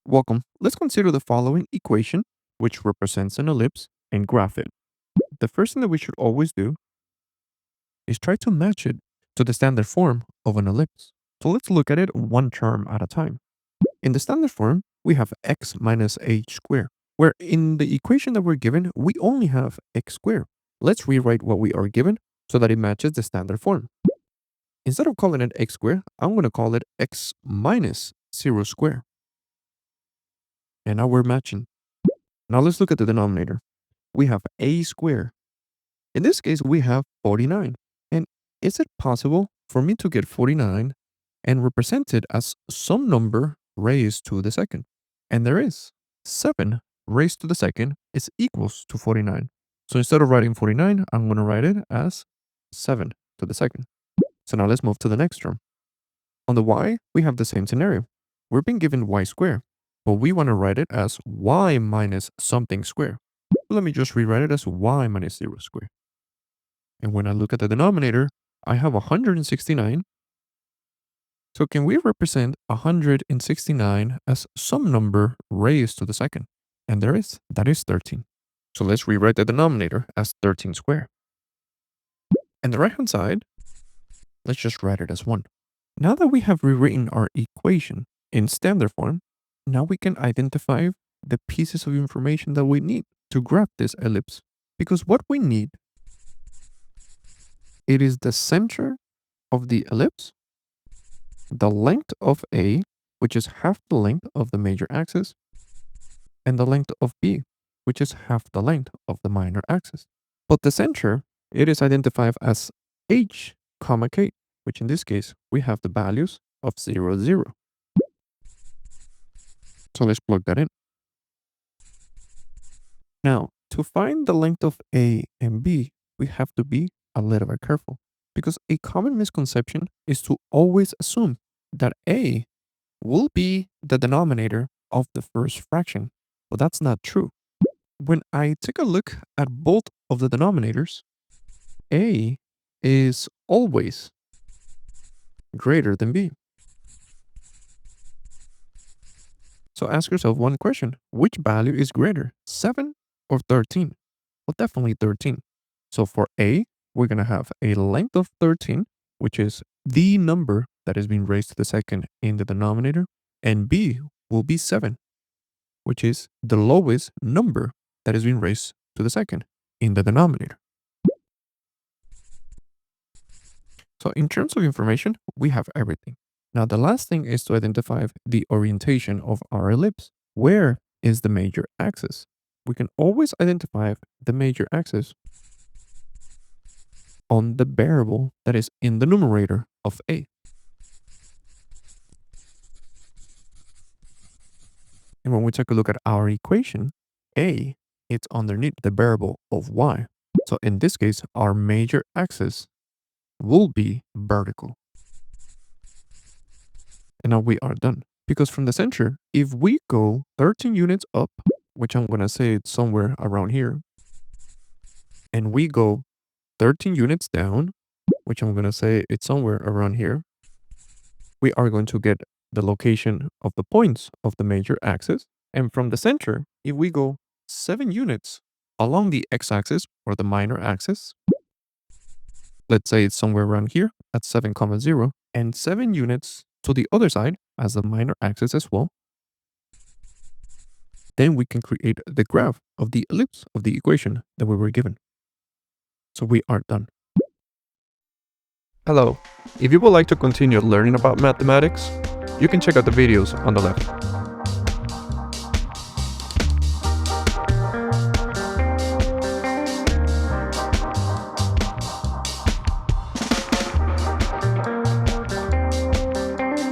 Welcome. Let's consider the following equation, which represents an ellipse, and graph it. The first thing that we should always do is try to match it to the standard form of an ellipse. So let's look at it one term at a time. In the standard form, we have x minus h squared, where in the equation that we're given, we only have x squared. Let's rewrite what we are given so that it matches the standard form. Instead of calling it x squared, I'm going to call it x minus 0 squared. And now we're matching. Now let's look at the denominator. We have a squared. In this case, we have 49. And is it possible for me to get 49 and represent it as some number raised to the second? And there is. 7 raised to the second is equals to 49. So instead of writing 49, I'm going to write it as 7 to the second. So now let's move to the next term. On the y, we have the same scenario. We're being given y squared, but we want to write it as y minus something squared. Let me just rewrite it as y minus 0 squared. And when I look at the denominator, I have 169. So can we represent 169 as some number raised to the second? And there is. That is 13. So let's rewrite the denominator as 13 squared. And the right-hand side, let's just write it as 1. Now that we have rewritten our equation in standard form, now we can identify the pieces of information that we need to graph this ellipse. Because what we need, it is the center of the ellipse, the length of A, which is half the length of the major axis, and the length of B, which is half the length of the minor axis. But the center, it is identified as H, comma K, which in this case, we have the values of 0, 0. So let's plug that in. Now, to find the length of A and B, we have to be a little bit careful, because a common misconception is to always assume that A will be the denominator of the first fraction, but that's not true. When I take a look at both of the denominators, A is always greater than B. So ask yourself one question: which value is greater, 7 or 13? Well, definitely 13. So for A, we're going to have a length of 13, which is the number that is being raised to the second in the denominator, and B will be 7, which is the lowest number that is being raised to the second in the denominator. So in terms of information, we have everything. Now the last thing is to identify the orientation of our ellipse. Where is the major axis? We can always identify the major axis on the variable that is in the numerator of A. And when we take a look at our equation, A, it's underneath the variable of y. So in this case, our major axis will be vertical. And now we are done. Because from the center, if we go 13 units up, which I'm going to say it's somewhere around here, and we go 13 units down, which I'm going to say it's somewhere around here, we are going to get the location of the points of the major axis. And from the center, if we go 7 units along the x-axis or the minor axis, let's say it's somewhere around here at 7, 0, and 7 units to the other side as the minor axis as well, then we can create the graph of the ellipse of the equation that we were given. So we are done. Hello. If you would like to continue learning about mathematics, you can check out the videos on the left.